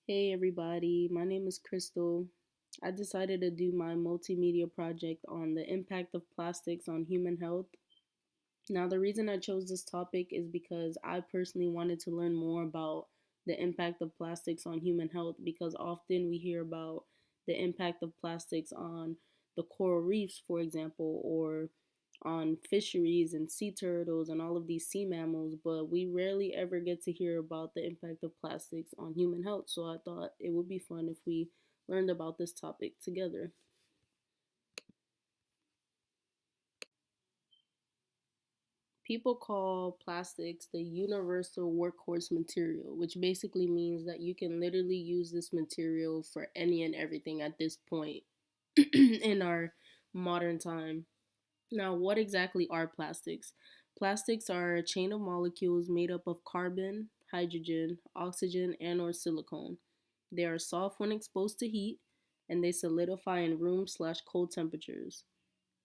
Hey everybody, my name is Crystal. I decided to do my multimedia project on the impact of plastics on human health. Now, the reason I chose this topic is because I personally wanted to learn more about the impact of plastics on human health because often we hear about the impact of plastics on the coral reefs, for example, or on fisheries and sea turtles and all of these sea mammals, but we rarely ever get to hear about the impact of plastics on human health. So I thought it would be fun if we learned about this topic together. People call plastics the universal workhorse material, which basically means that you can literally use this material for any and everything at this point in our modern time. Now, what exactly are plastics? Plastics are a chain of molecules made up of carbon, hydrogen, oxygen, and or silicone. They are soft when exposed to heat and they solidify in room/cold temperatures.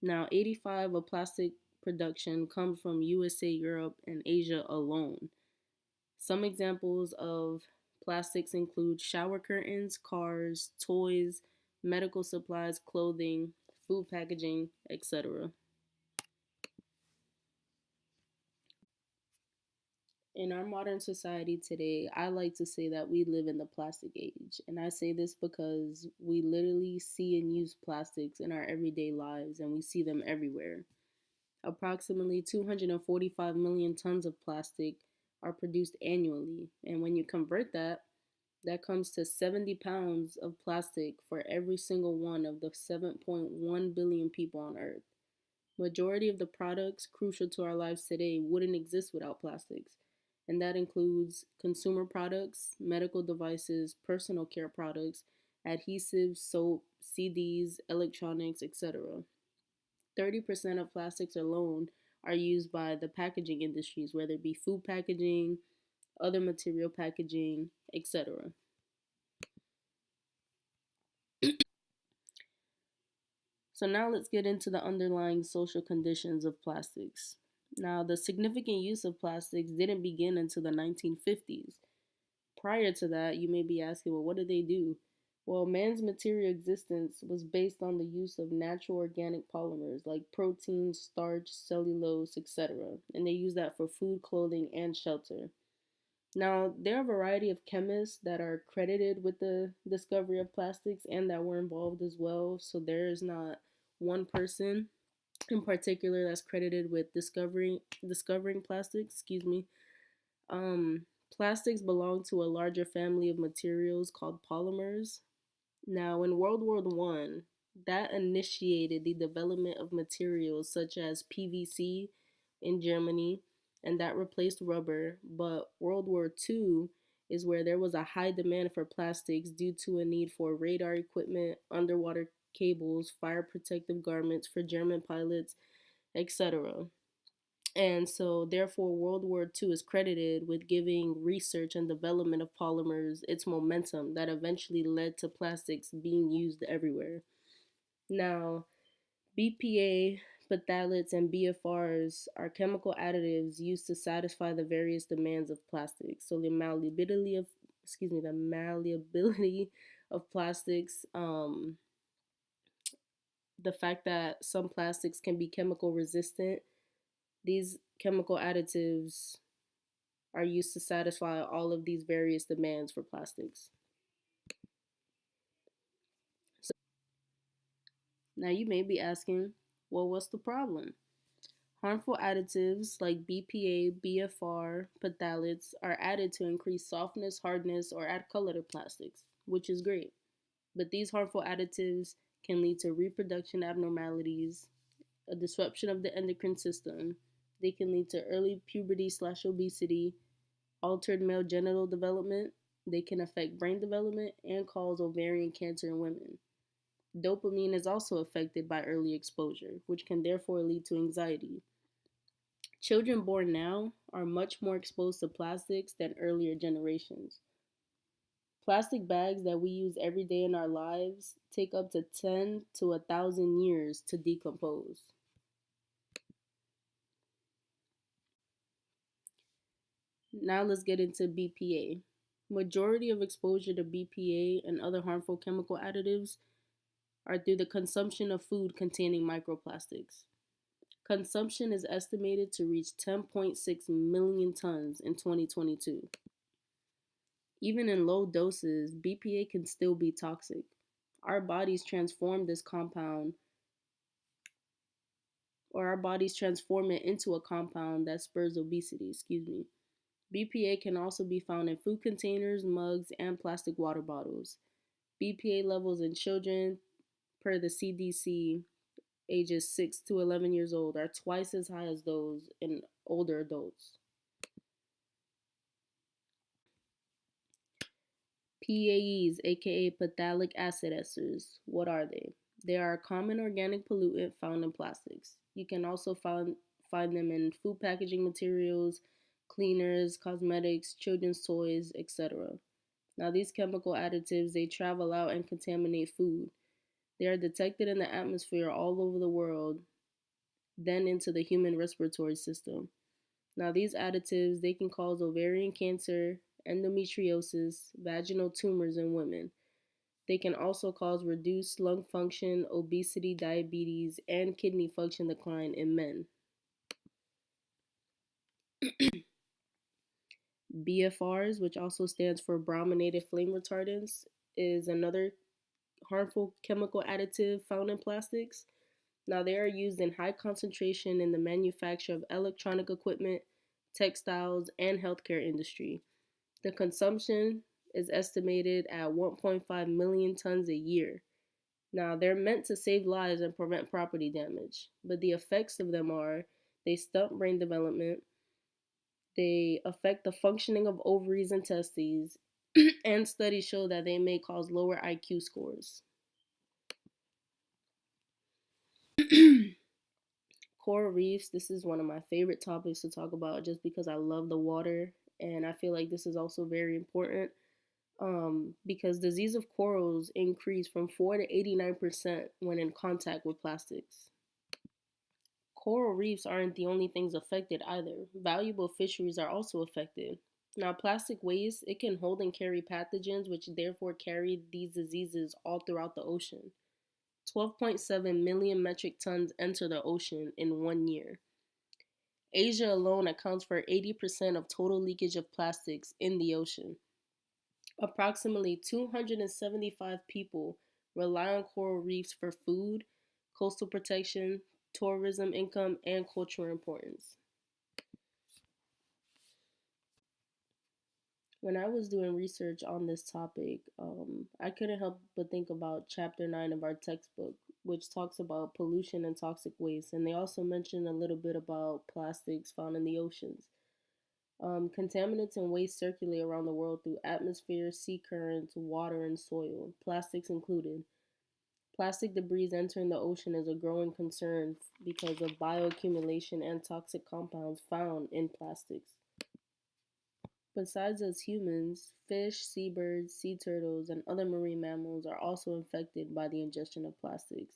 Now, 85 of plastic production comes from USA, Europe, and Asia alone. Some examples of plastics include shower curtains, cars, toys, medical supplies, clothing, food packaging, etc. In our modern society today, I like to say that we live in the plastic age. And I say this because we literally see and use plastics in our everyday lives and we see them everywhere. Approximately 245 million tons of plastic are produced annually. And when you convert that, that comes to 70 pounds of plastic for every single one of the 7.1 billion people on Earth. Majority of the products crucial to our lives today wouldn't exist without plastics. And that includes consumer products, medical devices, personal care products, adhesives, soap, CDs, electronics, etc. 30% of plastics alone are used by the packaging industries, whether it be food packaging, other material packaging, etc. So now let's get into the underlying social conditions of plastics. Now, the significant use of plastics didn't begin until the 1950s. Prior to that, you may be asking, well, what did they do? Well, man's material existence was based on the use of natural organic polymers like protein, starch, cellulose, etc. And they use that for food, clothing, and shelter. Now, there are a variety of chemists that are credited with the discovery of plastics and that were involved as well. So there is not one person in particular that's credited with discovering plastics, excuse me. Plastics belong to a larger family of materials called polymers. Now, in World War One, that initiated the development of materials such as PVC in Germany, and that replaced rubber. But World War Two is where there was a high demand for plastics due to a need for radar equipment, underwater cables, fire protective garments for German pilots, etc. And so, therefore, World War II is credited with giving research and development of polymers its momentum that eventually led to plastics being used everywhere. Now, BPA, phthalates, and BFRs are chemical additives used to satisfy the various demands of plastics. So, the malleability of plastics, the fact that some plastics can be chemical resistant, these chemical additives are used to satisfy all of these various demands for plastics. So now you may be asking, well, what's the problem? Harmful additives like BPA, BFR, phthalates are added to increase softness, hardness, or add color to plastics, which is great. But these harmful additives can lead to reproduction abnormalities, a disruption of the endocrine system. They can lead to early puberty/obesity, altered male genital development. They can affect brain development and cause ovarian cancer in women. Dopamine is also affected by early exposure, which can therefore lead to anxiety. Children born now are much more exposed to plastics than earlier generations. Plastic bags that we use every day in our lives take up to 10 to 1,000 years to decompose. Now let's get into BPA. Majority of exposure to BPA and other harmful chemical additives are through the consumption of food containing microplastics. Consumption is estimated to reach 10.6 million tons in 2022. Even in low doses, BPA can still be toxic. Our bodies transform this compound, or our bodies transform it into a compound that spurs obesity, BPA can also be found in food containers, mugs, and plastic water bottles. BPA levels in children, per the CDC, ages 6 to 11 years old, are twice as high as those in older adults. PAEs, aka phthalic acid esters, what are they? They are a common organic pollutant found in plastics. You can also find them in food packaging materials, cleaners, cosmetics, children's toys, etc. Now, these chemical additives, they travel out and contaminate food. They are detected in the atmosphere all over the world, then into the human respiratory system. Now, these additives, they can cause ovarian cancer, endometriosis, vaginal tumors in women. They can also cause reduced lung function, obesity, diabetes, and kidney function decline in men. BFRs, which also stands for brominated flame retardants, is another harmful chemical additive found in plastics. Now, they are used in high concentration in the manufacture of electronic equipment, textiles, and healthcare industry. The consumption is estimated at 1.5 million tons a year. Now, they're meant to save lives and prevent property damage, but the effects of them are they stunt brain development, they affect the functioning of ovaries and testes, and studies show that they may cause lower IQ scores. Coral reefs, this is one of my favorite topics to talk about just because I love the water, and I feel like this is also very important because disease of corals increase from 4 to 89% when in contact with plastics. Coral reefs aren't the only things affected either. Valuable fisheries are also affected. Now, plastic waste, it can hold and carry pathogens, which therefore carry these diseases all throughout the ocean. 12.7 million metric tons enter the ocean in 1 year. Asia alone accounts for 80% of total leakage of plastics in the ocean. Approximately 275 people rely on coral reefs for food, coastal protection, tourism income, and cultural importance. When I was doing research on this topic, I couldn't help but think about Chapter 9 of our textbook, which talks about pollution and toxic waste. And they also mention a little bit about plastics found in the oceans. Contaminants and waste circulate around the world through atmosphere, sea currents, water, and soil, plastics included. Plastic debris entering the ocean is a growing concern because of bioaccumulation and toxic compounds found in plastics. Besides us humans, fish, seabirds, sea turtles, and other marine mammals are also infected by the ingestion of plastics.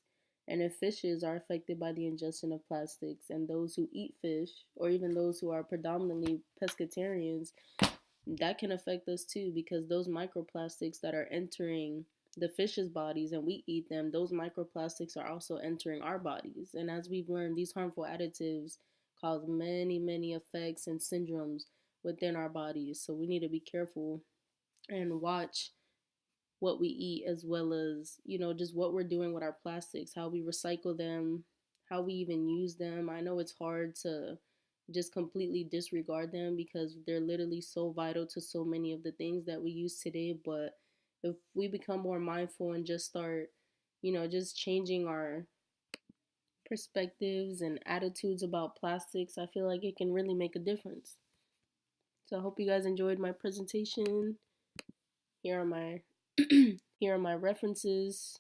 And if fishes are affected by the ingestion of plastics, and those who eat fish, or even those who are predominantly pescatarians, that can affect us too because those microplastics that are entering the fish's bodies and we eat them, those microplastics are also entering our bodies. And as we've learned, these harmful additives cause many, many effects and syndromes within our bodies. So we need to be careful and watch what we eat as well as, just what we're doing with our plastics, how we recycle them, how we even use them. I know it's hard to just completely disregard them because they're literally so vital to so many of the things that we use today. But if we become more mindful and just start, just changing our perspectives and attitudes about plastics, I feel like it can really make a difference. So I hope you guys enjoyed my presentation. Here are my here are my references.